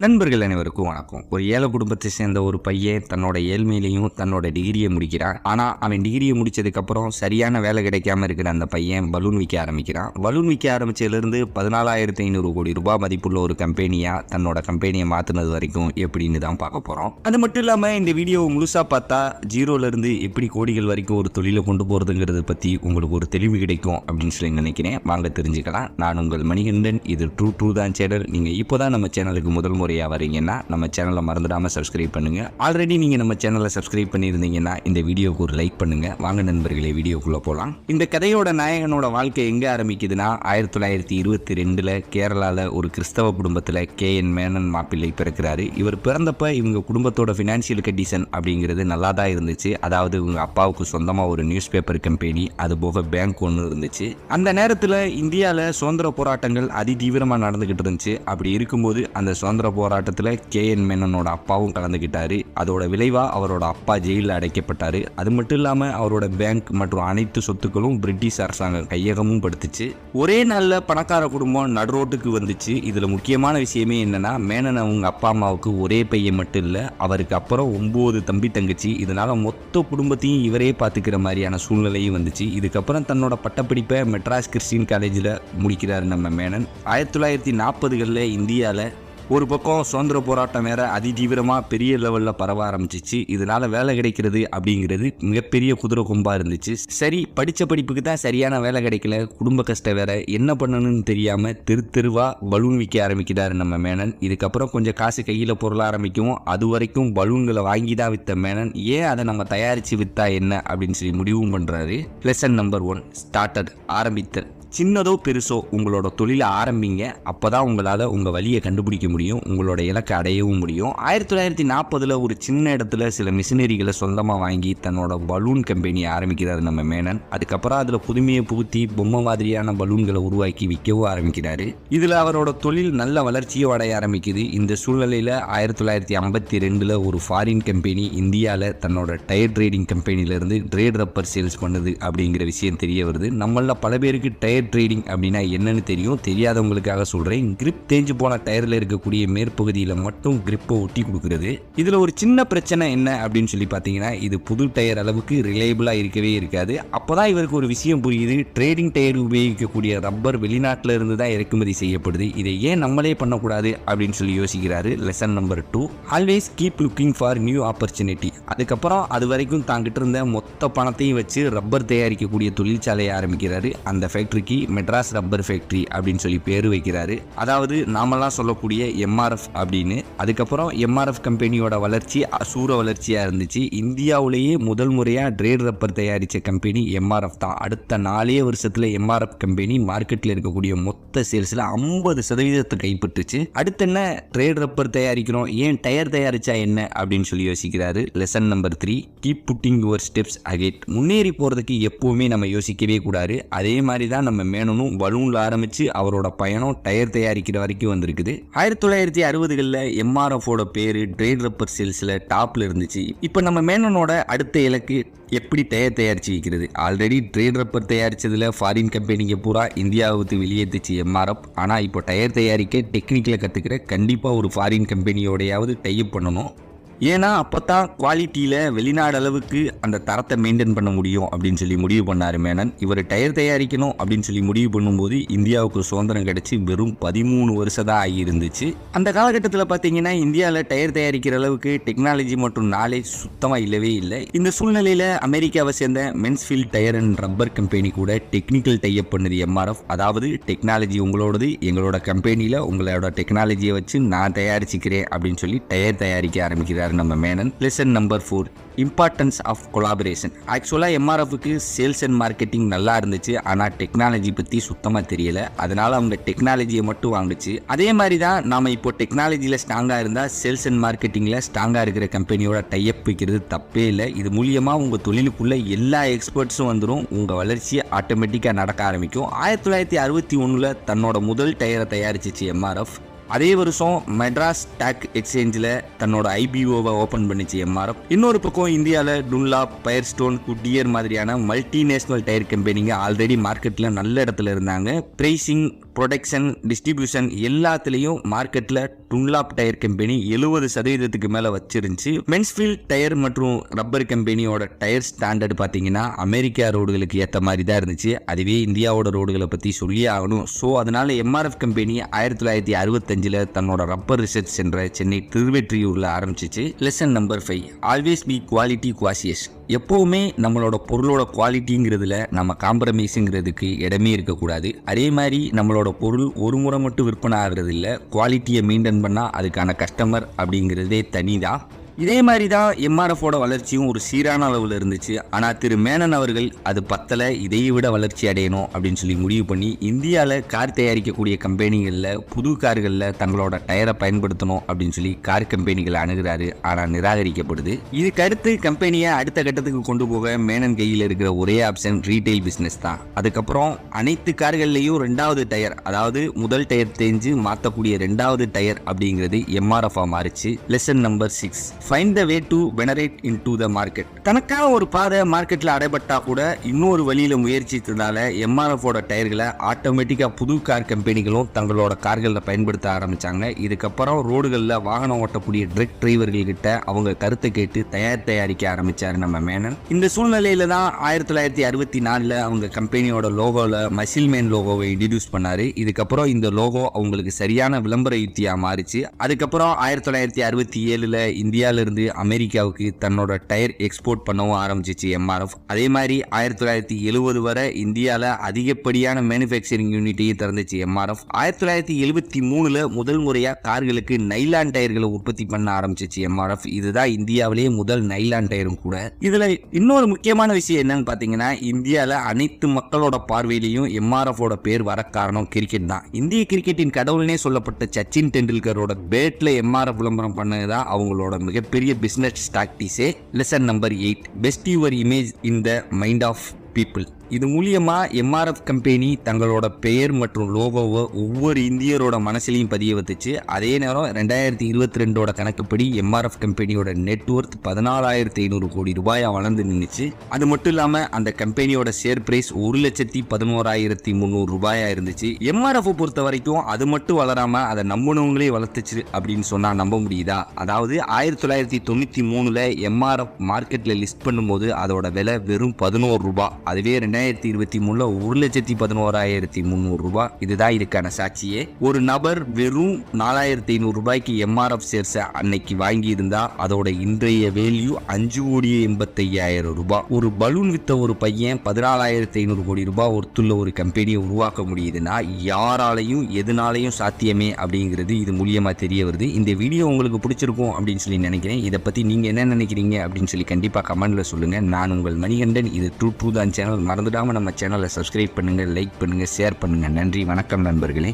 நண்பர்கள் அனைவருக்கும் வணக்கம். ஒரு ஏழை குடும்பத்தை சேர்ந்த ஒரு பையன் தன்னோட ஏழ்மையிலையும் தன்னோட டிகிரியை முடிக்கிறான். ஆனால் அவன் டிகிரியை முடிச்சதுக்கப்புறம் சரியான வேலை கிடைக்காம இருக்கிற அந்த பையன் பலூன் விற்க ஆரம்பிக்கிறான். பலூன் விற்க ஆரம்பிச்சதுலேருந்து 14,500 கோடி ரூபாய் மதிப்புள்ள ஒரு கம்பெனியாக தன்னோட கம்பெனியை மாற்றினது வரைக்கும் எப்படின்னு தான் பார்க்க போகிறோம். அது மட்டும் இல்லாமல் இந்த வீடியோவை முழுசாக பார்த்தா ஜீரோலேருந்து எப்படி கோடிகள் வரைக்கும் ஒரு தொழிலை கொண்டு போகிறதுங்கிறத பற்றி உங்களுக்கு ஒரு தெளிவு கிடைக்கும் அப்படின்னு சொல்லி நினைக்கிறேன். வாங்க தெரிஞ்சுக்கலாம். நான் உங்கள் மணிகண்டன். இது ட்ரூ தான் சேனல். நீங்கள் இப்போ தான் நம்ம சேனலுக்கு முதல் முறையாக வரீங்கன்னா நம்ம சேனலை மறந்துடாமல் சப்ஸ்கிரைப் பண்ணுங்க. ஆல்ரெடி நீங்கள் நம்ம சேனலை சப்ஸ்கிரைப் பண்ணியிருந்தீங்கன்னா இந்த வீடியோக்கு ஒரு லைக் பண்ணுங்க. வாங்க நண்பர்களே, வீடியோக்குள்ளே போகலாம். இந்த கதையோட நாயகனோட வாழ்க்கை எங்கே ஆரம்பிக்குதுன்னா 1922 கேரளாவில் ஒரு கிறிஸ்தவ குடும்பத்தில் KN மேனன் மாப்பிள்ளை பிறக்கிறாரு. இவர் பிறந்தப்ப இவங்க குடும்பத்தோட ஃபினான்ஷியல் கண்டிஷன் அப்படிங்கிறது நல்லா தான் இருந்துச்சு. அதாவது இவங்க அப்பாவுக்கு சொந்தமாக ஒரு நியூஸ் பேப்பர் கம்பெனி, அது போக பேங்க் ஒன்று இருந்துச்சு. அந்த நேரத்தில் இந்தியாவில் சுதந்திர போராட்டங்கள் அதிதீவிரமாக நடந்துகிட்டு இருந்துச்சு. அப்படி இருக்கும்போது அந்த சுதந்திர போராட்டத்தில் KN மேனனோட அப்பாவும் கலந்துக்கிட்டாரு. அதோட விளைவா அவரோட அப்பா ஜெயிலில் அடைக்கப்பட்டாரு. அது மட்டும் இல்லாமல் அவரோட பேங்க் மற்றும் அனைத்து சொத்துக்களும் பிரிட்டிஷ் அரசாங்கம் கையகமும் படுத்துச்சு. ஒரே நாளில் பணக்கார குடும்பம் நடுரோட்டுக்கு வந்துச்சு. இதில் முக்கியமான விஷயமே என்னன்னா, மேனன் அவங்க அப்பா அம்மாவுக்கு ஒரே பையன் மட்டும் இல்லை, அவருக்கு அப்புறம் 9 தம்பி தங்கச்சி. இதனால மொத்த குடும்பத்தையும் இவரே பார்த்துக்கிற மாதிரியான சூழ்நிலையும் வந்துச்சு. இதுக்கப்புறம் தன்னோட பட்டப்படிப்பை மெட்ராஸ் கிறிஸ்டின் காலேஜில் முடிக்கிறாரு நம்ம மேனன். 1940களில் இந்தியாவில் ஒரு பக்கம் சுதந்திர போராட்டம் வேற அதிதீவிரமாக பெரிய லெவலில் பரவ ஆரம்பிச்சிச்சு. இதனால வேலை கிடைக்கிறது அப்படிங்கிறது மிகப்பெரிய குதிரை கொம்பா இருந்துச்சு. சரி, படித்த படிப்புக்கு தான் சரியான வேலை கிடைக்கல, குடும்ப கஷ்டம் வேற, என்ன பண்ணணும்னு தெரியாமல் தெருவா பலூன் விற்க ஆரம்பிக்கிறாரு நம்ம மேனன். இதுக்கப்புறம் கொஞ்சம் காசு கையில் பொருள ஆரம்பிக்கும். அது வரைக்கும் பலூன்களை வாங்கி தான் விற்ற மேனன் ஏன் அதை நம்ம தயாரித்து விற்றா என்ன அப்படின்னு சொல்லி முடிவும் பண்ணுறாரு. லெசன் நம்பர் 1, ஸ்டார்டட், ஆரம்பித்தல். சின்னதோ பெருசோ உங்களோட தொழிலை ஆரம்பிங்க. அப்போதான் உங்களால் உங்கள் வழியை கண்டுபிடிக்க முடியும், உங்களோட இலக்கை அடையவும் முடியும். 1940 ஒரு சின்ன இடத்துல சில மிஷினரிகளை சொந்தமாக வாங்கி தன்னோட பலூன் கம்பெனியை ஆரம்பிக்கிறாரு நம்ம மேனன். அதுக்கப்புறம் அதில் புதுமையை புகுத்தி பொம்மை மாதிரியான பலூன்களை உருவாக்கி விற்கவும் ஆரம்பிக்கிறாரு. இதில் அவரோட தொழில் நல்ல வளர்ச்சியை அடைய ஆரம்பிக்குது. இந்த சூழ்நிலையில் 1952 ஒரு ஃபாரின் கம்பெனி இந்தியாவில் தன்னோட டயர் ட்ரேடிங் கம்பெனிலேருந்து ட்ரேட் ரப்பர் சேல்ஸ் பண்ணுது அப்படிங்கிற விஷயம் தெரிய வருது. நம்மள பல பேருக்கு டயர் ட்ரேடிங் அப்படின்னா என்னன்னு தெரியும். தெரியாதவங்களுக்காக சொல்றேன். கிரிப் தேஞ்சு போன டயர்ல இருக்கக்கூடிய மேற்பகுதியில் மட்டும் கிரிப்பை ஒட்டி கொடுக்கிறது. இதுல ஒரு சின்ன பிரச்சனை என்ன அப்படின்னு சொல்லி பார்த்தீங்கன்னா, இது புது டயர் அளவுக்கு ரிலையபிளா இருக்கவே இருக்காது. அப்போதான் இவருக்கு ஒரு விஷயம் புரியுது. ட்ரேடிங் டயர் உபயோகிக்கக்கூடிய ரப்பர் வெளிநாட்டில இருந்து தான் இறக்குமதி செய்யப்படுது. இதை ஏன் நம்மளே பண்ணக்கூடாது அப்படின்னு சொல்லி யோசிக்கிறாரு. Lesson number 2, always keep looking for new opportunity. அதுக்கப்புறம் அது வரைக்கும் தாங்கிட்டு இருந்த மொத்த பணத்தையும் வச்சு ரப்பர் தயாரிக்கக்கூடிய தொழிற்சாலையை ஆரம்பிக்கிறாரு. அந்த ஃபேக்டரிக்கு மெட்ராஸ் ரப்பர் ஃபேக்டரி அப்படின்னு சொல்லி பேரு வைக்கிறாரு. அதாவது நாமெல்லாம் சொல்லக்கூடிய MRF அப்படின்னு. அதுக்கப்புறம் MRF கம்பெனியோட வளர்ச்சி அசூர வளர்ச்சியா இருந்துச்சு. இந்தியாவிலேயே முதல் முறையா ட்ரேட் ரப்பர் தயாரிச்ச கம்பெனி MRF தான். அடுத்த 4 வருஷத்துல MRF கம்பெனி மார்க்கெட்ல இருக்கக்கூடிய மொத்த சேல்ஸ்ல 50% கைப்பற்றுச்சு. அடுத்து என்ன, ட்ரேட் ரப்பர் தயாரிக்கிறோம், ஏன் டயர் தயாரிச்சா என்ன அப்படின்னு சொல்லி யோசிக்கிறாரு. Lesson number 3, keep pudding your steps ahead. முன்னேறி போறதுக்கு எப்பவுமே நம்ம யோசிக்கவே கூடாது. அதே மாதிரி தான் நம்ம மேனனும் பலூன்ல ஆரம்பிச்சு அவரோட பயணம் டயர் தயாரிக்கிற வரைக்கும் வந்திருக்குது. 1960களில் MRFோட பேரு ட்ரேட் ரப்பர் சேல்ஸ்ல டாப்ல இருந்துச்சு. இப்போ நம்ம மேனனோட அடுத்த இலக்கு எப்படி டயர் தயாரிச்சு வைக்கிறது. ஆல்ரெடி ட்ரேட் ரப்பர் தயாரிச்சதுல ஃபாரின் கம்பெனிக்கு பூரா இந்தியாவுக்கு வெளியேற்றுச்சு MRF. ஆனால் இப்போ டயர் தயாரிக்க டெக்னிக்கலை கற்றுக்கிற கண்டிப்பாக ஒரு ஃபாரின் கம்பெனியோடையாவது டைப் பண்ணணும். ஏன்னா அப்போதான் குவாலிட்டியில் வெளிநாடு அளவுக்கு அந்த தரத்தை மெயின்டைன் பண்ண முடியும் அப்படின்னு சொல்லி முடிவு பண்ணார் மேனன். இவர் டயர் தயாரிக்கணும் அப்படின்னு சொல்லி முடிவு பண்ணும்போது இந்தியாவுக்கு சுதந்திரம் கிடைச்சி வெறும் 13 வருஷம் தான் ஆகியிருந்துச்சு. அந்த காலகட்டத்தில் பார்த்தீங்கன்னா இந்தியாவில் டயர் தயாரிக்கிற அளவுக்கு டெக்னாலஜி மற்றும் நாலேஜ் சுத்தமாக இல்லவே இல்லை. இந்த சூழ்நிலையில் அமெரிக்காவை சேர்ந்த மென்ஸ்ஃபீல்ட் டயர் அண்ட் ரப்பர் கம்பெனி கூட டெக்னிக்கல் டைப் பண்ணுது MRF. அதாவது டெக்னாலஜி உங்களோடது, எங்களோட கம்பெனியில் உங்களோட டெக்னாலஜியை வச்சு நான் தயாரிச்சுக்கிறேன் அப்படின்னு சொல்லி டயர் தயாரிக்க ஆரம்பிக்கிறார் நம்ம Menon. Lesson number 4, importance of collaboration. ஆக்சுவலாக MRFக்கு சேல்ஸ் அண்ட் மார்க்கெட்டிங் நல்லா இருந்துச்சு, ஆனால் டெக்னாலஜி பற்றி சுத்தமாக தெரியல. அதனால அவங்க டெக்னாலஜியை மட்டும் வாங்குச்சு. அதே மாதிரி தான் நாம் இப்போ டெக்னாலஜியில் ஸ்ட்ராங்காக இருந்தால் சேல்ஸ் அண்ட் மார்க்கெட்டிங்கில் ஸ்ட்ராங்காக இருக்கிற கம்பெனியோட டைப் வைக்கிறது தப்பே இல்லை. இது மூலியமாக உங்கள் தொழிலுக்குள்ள எல்லா எக்ஸ்பர்ட்ஸும் வந்துடும். உங்கள் வளர்ச்சியை ஆட்டோமேட்டிக்காக நடக்க ஆரம்பிக்கும். 1961 தன்னோட முதல் டயரை தயாரிச்சிச்சு MRF. அதே வருஷம் மெட்ராஸ் ஸ்டாக் எக்ஸ்சேஞ்சில் தன்னோட IPOவை ஓப்பன் பண்ணிச்சு MRF. இன்னொரு பக்கம் இந்தியாவில் டுன்லாப், ஃபயர்ஸ்டோன், குட்டியர் மாதிரியான மல்டிநேஷனல் டயர் கம்பெனிங்க ஆல்ரெடி மார்க்கெட்டில் நல்ல இடத்துல இருந்தாங்க. பிரைசிங் ப்ரொடக்ஷன், டிஸ்ட்ரிபியூஷன் எல்லாத்துலேயும் மார்க்கெட்டில் டுன்லாப் டயர் கம்பெனி 70% மேலே வச்சிருந்துச்சு. மென்ஸ்ஃபீல்ட் டயர் மற்றும் ரப்பர் கம்பெனியோட டயர் ஸ்டாண்டர்ட் பார்த்தீங்கன்னா அமெரிக்கா ரோடுகளுக்கு ஏற்ற மாதிரி தான் இருந்துச்சு. அதுவே இந்தியாவோட ரோடுகளை பற்றி சொல்லியே ஆகணும். ஸோ அதனால எம்ஆர்எஃப் கம்பெனி 1965 தன்னோட ரப்பர் ரிசர்ச் சென்டரை சென்னை திருவெற்றியூரில் ஆரம்பிச்சிச்சு. Lesson number 5, always be quality cautious. எப்போவுமே நம்மளோட பொருளோட குவாலிட்டிங்கிறதுல நம்ம காம்ப்ரமைஸுங்கிறதுக்கு இடமே இருக்கக்கூடாது. அதே மாதிரி நம்மளோட பொருள் ஒரு முறை மட்டும் விற்பனை ஆகிறது இல்லை, குவாலிட்டியை மெயின்டைன் பண்ணால் அதுக்கான கஸ்டமர் அப்படிங்கிறதே தனிதான். இதே மாதிரி தான் எம்ஆர்எஃபோட வளர்ச்சியும் ஒரு சீரான அளவில் இருந்துச்சு. ஆனால் திரு மேனன் அவர்கள் அது பத்தலை, இதையை விட வளர்ச்சி அடையணும் அப்படின்னு சொல்லி முடிவு பண்ணி இந்தியாவில் கார் தயாரிக்கக்கூடிய கம்பெனிகளில் புது கார்களில் தங்களோட டயரை பயன்படுத்தணும் அப்படின்னு சொல்லி கார் கம்பெனிகளை அணுகிறாரு. ஆனால் நிராகரிக்கப்படுது. இதுக்கு அடுத்து கம்பெனியை அடுத்த கட்டத்துக்கு கொண்டு போக மேனன் கையில் இருக்கிற ஒரே ஆப்ஷன் ரீட்டைல் பிஸ்னஸ் தான். அதுக்கப்புறம் அனைத்து கார்கள்லையும் 2வது டயர், அதாவது முதல் டயர் தேஞ்சு மாற்றக்கூடிய 2வது டயர் அப்படிங்கிறது எம்ஆர்எஃபாக மாறிச்சு. Lesson number 6, find the way to venerate into the market. தனக்கான ஒரு பாதை மார்க்கெட்டில் அடைபட்டா கூட இன்னொரு வழியில் முயற்சித்ததால எம்ஆர்எஃபோட டயர்களை ஆட்டோமேட்டிக்காக புது கார் கம்பெனிகளும் தங்களோட கார்களில் பயன்படுத்த ஆரம்பித்தாங்க. இதுக்கப்புறம் ரோடுகளில் வாகனம் ஓட்டக்கூடிய ட்ரக் டிரைவர்கள்கிட்ட அவங்க கருத்தை கேட்டு தயாரிக்க ஆரம்பித்தார் நம்ம மேனன். இந்த சூழ்நிலையில தான் 1964 அவங்க கம்பெனியோட லோகோவில் மசில்மேன் லோகோவை இன்ட்ரடியூஸ் பண்ணார். இதுக்கப்புறம் இந்த லோகோ அவங்களுக்கு சரியான விளம்பர யுக்தியாக மாறிச்சு. அதுக்கப்புறம் 1967 இந்தியாவில் இருந்து அமெரிக்காவுக்கு தன்னோட டயர் எக்ஸ்போர்ட் பண்ணவும் ஆரம்பிச்சிச்சு எம்ஆர்எஃப். அதே மாதிரி 1970 வரை இந்தியாவில் அதிகப்படியான மேனுஃபேக்சரிங் யூனிட்டையும் திறந்துச்சு எம்ஆர்எஃப். 1973 முதல் முறையாக கார்களுக்கு நைலான் டயர்களை உற்பத்தி பண்ண ஆரம்பிச்சிச்சு எம்ஆர்எஃப். இதுதான் இந்தியாவிலேயே முதல் நைலான் டயரும் கூட. இதுல இன்னொரு முக்கியமான விஷயம் என்னன்னு பார்த்தீங்கன்னா, இந்தியாவில் அனைத்து மக்களோட பார்வையிலையும் எம்ஆர்எஃபோட பேர் வர காரணம் கிரிக்கெட் தான். இந்திய கிரிக்கெட்டின் கடவுள்னே சொல்லப்பட்ட சச்சின் டெண்டுல்கரோட பேட்ல எம்ஆர்எஃப் விளம்பரம் பண்ணதுதான் அவங்களோட மிகப்பெரிய பிசினஸ் டாக்டிஸே. Lesson number 8, best your image in the mind of people. இது மூலியமா எம்ஆர்எஃப் கம்பெனி தங்களோட பெயர் மற்றும் லோகோவை ஒவ்வொரு இந்தியரோட மனசிலையும் பதிய வச்சுச்சு. அதே நேரம் 2022 கணக்குப்படி எம்ஆர்எஃப் கம்பெனியோட நெட்வொர்த் 14,500 கோடி ரூபாயா வளர்ந்து நின்றுச்சு. அது மட்டும் இல்லாம அந்த கம்பெனியோட ஷேர் பிரைஸ் 1,11,300 ரூபாயா இருந்துச்சு. எம்ஆர்எஃப் பொறுத்த வரைக்கும் அது மட்டும் வளராம அதை நம்பினவங்களே வளர்த்துச்சு அப்படின்னு சொன்னா நம்ப முடியுதா? அதாவது 1993 எம்ஆர்எஃப் மார்க்கெட்ல லிஸ்ட் பண்ணும்போது அதோட விலை வெறும் 11 ரூபாய். அதுவே 2023 1,11,300 ரூபாய். இதுதான் இதுக்கான சாட்சியே. ஒரு நபர் வெறும் 4,500 ரூபாய்க்கு எம்ஆர்எஃப் ஷேர்ஸை அன்னைக்கு வாங்கி இருந்தா அதோட இன்றைய வேல்யூ 5,85,000 ரூபாய். ஒரு பலூன் வித்த ஒரு பையன் 14,500 கோடி ரூபாய் ஒருத்துள்ள ஒரு கம்பெனியை உருவாக்க முடியுதுன்னா யாராலையும் எதுனாலையும் சாத்தியமே அப்படிங்கிறது இது மூலியமா தெரிய வருது. இந்த வீடியோ உங்களுக்கு பிடிச்சிருக்கும் அப்படின்னு சொல்லி நினைக்கிறேன். இதை பத்தி நீங்க என்ன நினைக்கிறீங்க அப்படின்னு சொல்லி கண்டிப்பா கமெண்ட்ல சொல்லுங்க. நான் உங்கள் மணிகண்டன். இது ட்ரூ தான் சேனல். மறந்துடாம நம்ம சேனலை சப்ஸ்கிரைப் பண்ணுங்க, லைக் பண்ணுங்க, ஷேர் பண்ணுங்க. நன்றி, வணக்கம் நண்பர்களே.